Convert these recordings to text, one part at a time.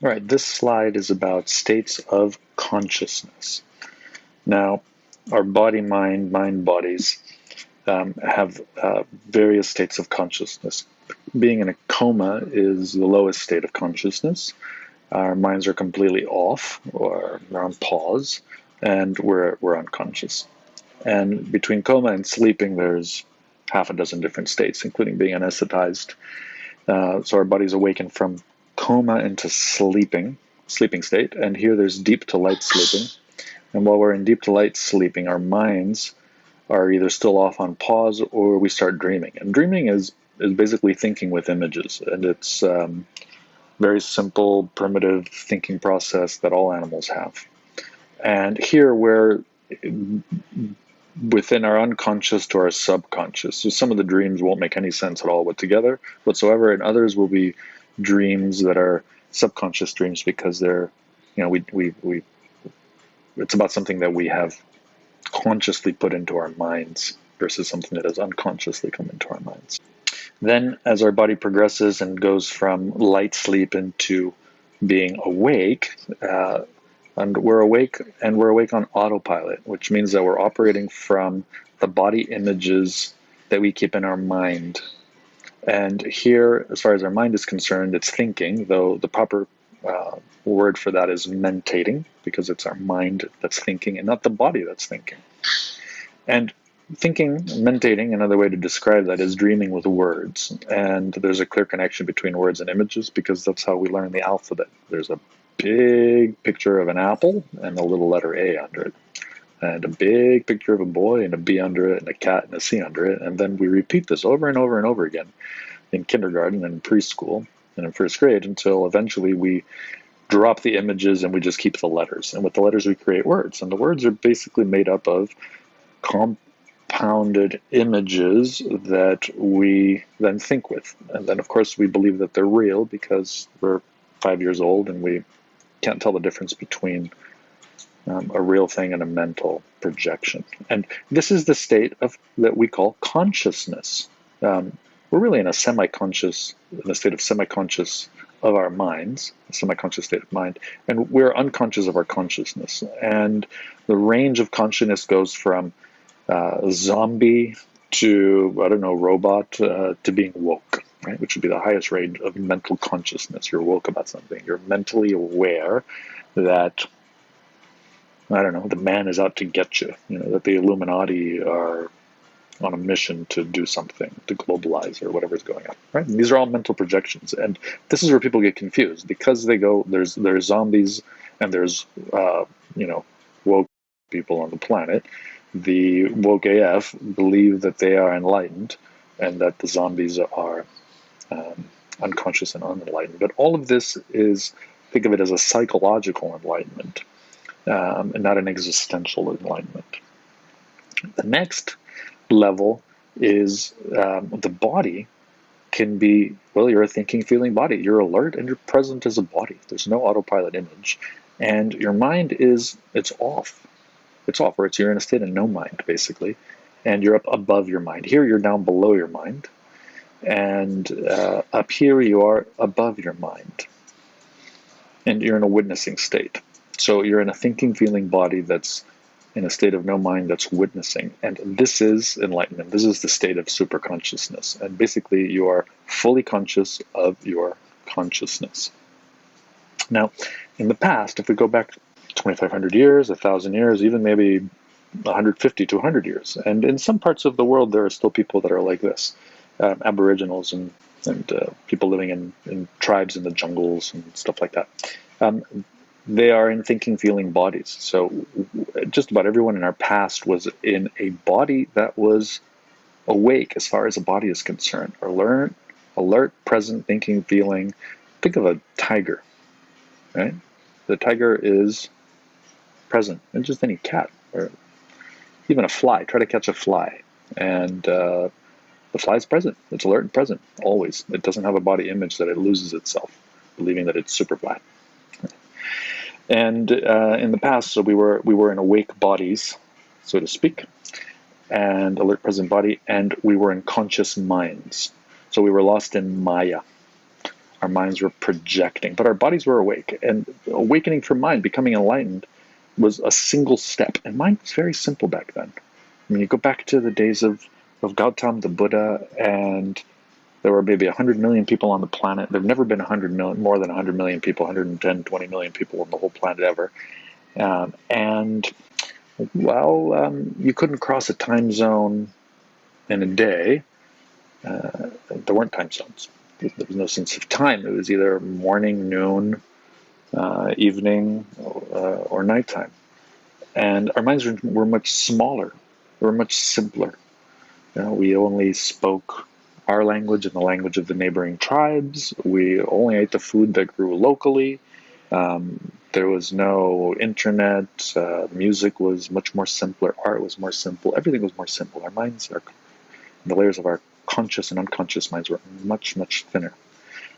All right, this slide is about states of consciousness. Now, our mind bodies have various states of consciousness. Being in a coma is the lowest state of consciousness. Our minds are completely off, or they're on pause, and we're unconscious. And between coma and sleeping, there's half a dozen different states, including being anesthetized. So our body's awakened from coma into sleeping state. And here there's deep to light sleeping. And while we're in deep to light sleeping, our minds are either still off on pause or we start dreaming. And dreaming is basically thinking with images. And it's very simple, primitive thinking process that all animals have. And here we're within our unconscious to our subconscious. So some of the dreams won't make any sense at all whatsoever, and others will be dreams that are subconscious dreams because they're, we it's about something that we have consciously put into our minds versus something that has unconsciously come into our minds. Then, as our body progresses and goes from light sleep into being awake, and we're awake on autopilot, which means that we're operating from the body images that we keep in our mind. And here, as far as our mind is concerned, it's thinking, though the proper word for that is mentating, because it's our mind that's thinking and not the body that's thinking. And thinking, mentating, another way to describe that is dreaming with words. And there's a clear connection between words and images because that's how we learn the alphabet. There's a big picture of an apple and a little letter A under it, and a big picture of a boy and a B under it, and a cat and a C under it. And then we repeat this over and over and over again in kindergarten and preschool and in first grade until eventually we drop the images and we just keep the letters. And with the letters we create words. And the words are basically made up of compounded images that we then think with. And then, of course, we believe that they're real because we're 5 years old and we can't tell the difference between a real thing and a mental projection. And this is the state that we call consciousness. We're really in a state of semi-conscious of our minds, a semi-conscious state of mind, and we're unconscious of our consciousness. And the range of consciousness goes from zombie to, robot to being woke, right? Which would be the highest range of mental consciousness. You're woke about something. You're mentally aware that, the man is out to get you, that the Illuminati are on a mission to do something, to globalize or whatever's going on, right? And these are all mental projections. And this is where people get confused because they go, there's zombies and there's, woke people on the planet. The woke AF believe that they are enlightened and that the zombies are unconscious and unenlightened. But all of this think of it as a psychological enlightenment and not an existential enlightenment. The next level is the body can be, you're a thinking, feeling body. You're alert and you're present as a body. There's no autopilot image. And your mind it's off. It's off, or you're in a state of no mind, basically. And you're up above your mind. Here you're down below your mind. And up here you are above your mind. And you're in a witnessing state. So you're in a thinking, feeling body that's in a state of no mind that's witnessing. And this is enlightenment. This is the state of superconsciousness. And basically you are fully conscious of your consciousness. Now, in the past, if we go back 2,500 years, 1,000 years, even maybe 150 to 100 years, and in some parts of the world there are still people that are like this, aboriginals and people living in tribes in the jungles and stuff like that. They are in thinking, feeling bodies. So just about everyone in our past was in a body that was awake as far as a body is concerned. Alert, present, thinking, feeling. Think of a tiger, right? The tiger is present, and just any cat or even a fly. Try to catch a fly, and the fly is present. It's alert and present always. It doesn't have a body image that it loses itself, believing that it's super flat. And in the past, so we were in awake bodies, so to speak, and alert present body, and we were in conscious minds. So we were lost in Maya. Our minds were projecting, but our bodies were awake. And awakening from mind, becoming enlightened, was a single step. And mind was very simple back then. I mean, you go back to the days of Gautam, the Buddha, and there were maybe 100 million people on the planet. There have never been 100 million, more than 100 million people, 110, 20 million people on the whole planet ever. You couldn't cross a time zone in a day. There weren't time zones. There was no sense of time. It was either morning, noon, evening, or nighttime. And our minds were much smaller. They were much simpler. We only spoke our language and the language of the neighboring tribes. We only ate the food that grew locally. There was no internet. Music was much more simpler. Art was more simple. Everything was more simple. Our minds, the layers of our conscious and unconscious minds were much, much thinner.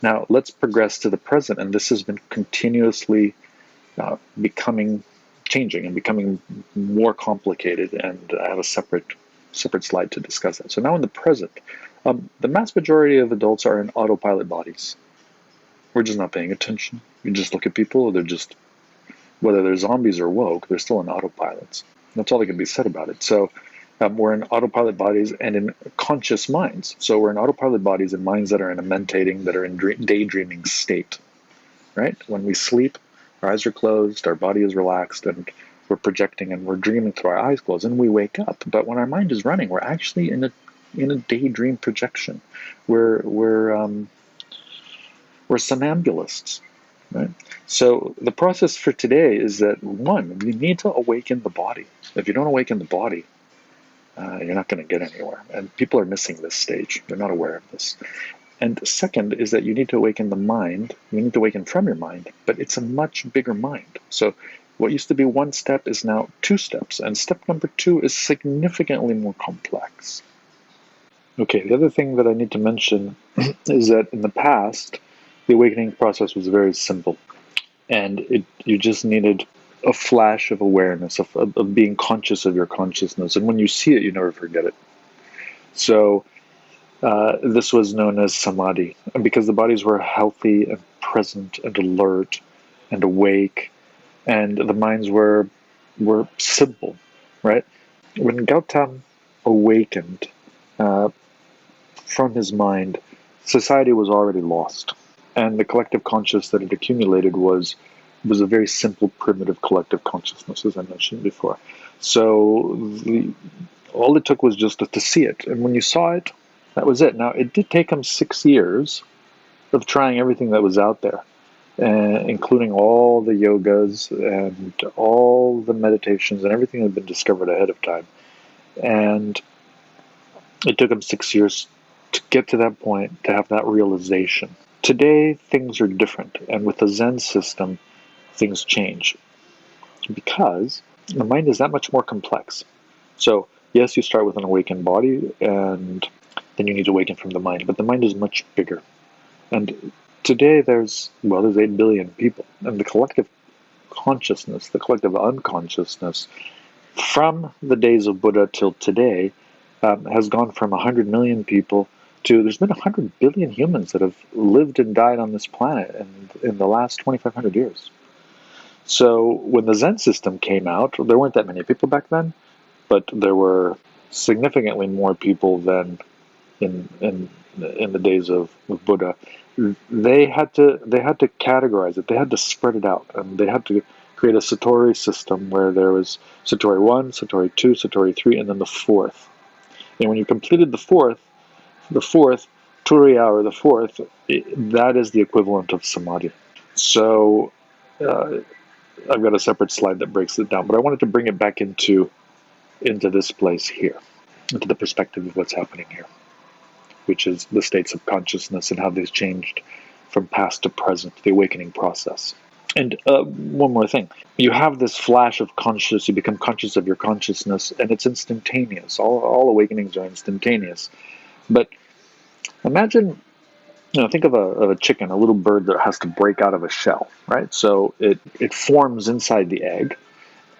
Now, let's progress to the present, and this has been continuously changing and becoming more complicated, and I have a separate slide to discuss that. So now in the present, the mass majority of adults are in autopilot bodies. We're just not paying attention. You just look at people, whether they're zombies or woke, they're still in autopilots. That's all that can be said about it. So we're in autopilot bodies and in conscious minds. So we're in autopilot bodies and minds that are in a mentating, that are in daydreaming state, right? When we sleep, our eyes are closed, our body is relaxed, and we're projecting and we're dreaming through our eyes closed, and we wake up. But when our mind is running, we're actually in a daydream projection. We're somnambulists, right? So the process for today is that, one, you need to awaken the body. If you don't awaken the body, you're not going to get anywhere. And people are missing this stage. They're not aware of this. And second is that you need to awaken the mind. You need to awaken from your mind, but it's a much bigger mind. So what used to be one step is now two steps. And step number 2 is significantly more complex. Okay, the other thing that I need to mention is that in the past, the awakening process was very simple. And you just needed a flash of awareness, of being conscious of your consciousness. And when you see it, you never forget it. So this was known as samadhi. And because the bodies were healthy and present and alert and awake, and the minds were simple, right? When Gautam awakened from his mind, society was already lost. And the collective conscious that had accumulated was a very simple, primitive collective consciousness, as I mentioned before. So all it took was just to see it. And when you saw it, that was it. Now, it did take him 6 years of trying everything that was out there, including all the yogas and all the meditations and everything that had been discovered ahead of time. And it took him 6 years to get to that point, to have that realization. Today, things are different, and with the Zen system, things change because the mind is that much more complex. So, yes, you start with an awakened body, and then you need to awaken from the mind, but the mind is much bigger. And today, there's 8 billion people, and the collective consciousness, the collective unconsciousness, from the days of Buddha till today, has gone from 100 million people to, there's been 100 billion humans that have lived and died on this planet in the last 2,500 years. So when the Zen system came out, there weren't that many people back then, but there were significantly more people than in the days of Buddha. They had to categorize it. They had to spread it out, and they had to create a Satori system where there was Satori 1, Satori 2, Satori 3, and then the 4th. And when you completed the fourth, Turiya, or the 4th, that is the equivalent of samadhi. So I've got a separate slide that breaks it down, but I wanted to bring it back into this place here, into the perspective of what's happening here, which is the states of consciousness and how they've changed from past to present, the awakening process. And one more thing. You have this flash of consciousness, you become conscious of your consciousness, and it's instantaneous. All awakenings are instantaneous. But imagine, think of a chicken, a little bird that has to break out of a shell, right? So it forms inside the egg,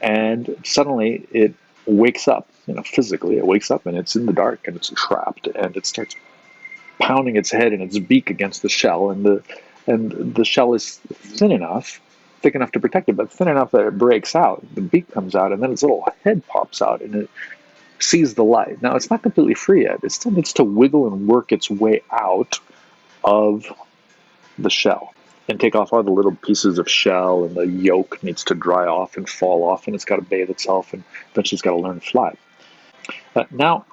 and suddenly it wakes up, physically it wakes up, and it's in the dark, and it's trapped, and it starts pounding its head and its beak against the shell, and and the shell is thick enough to protect it, but thin enough that it breaks out. The beak comes out, and then its little head pops out, and it sees the light. Now, it's not completely free yet. It still needs to wiggle and work its way out of the shell and take off all the little pieces of shell, and the yolk needs to dry off and fall off, and it's got to bathe itself, and eventually it's got to learn to fly. Now,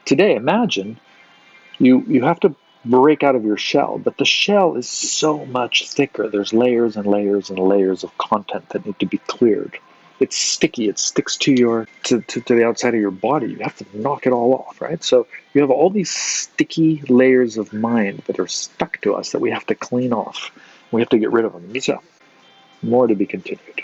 today, imagine you have to break out of your shell, but the shell is so much thicker. There's layers and layers and layers of content that need to be cleared. It's sticky. It sticks to the outside of your body. You have to knock it all off, right? So you have all these sticky layers of mind that are stuck to us that we have to clean off. We have to get rid of them. So, more to be continued.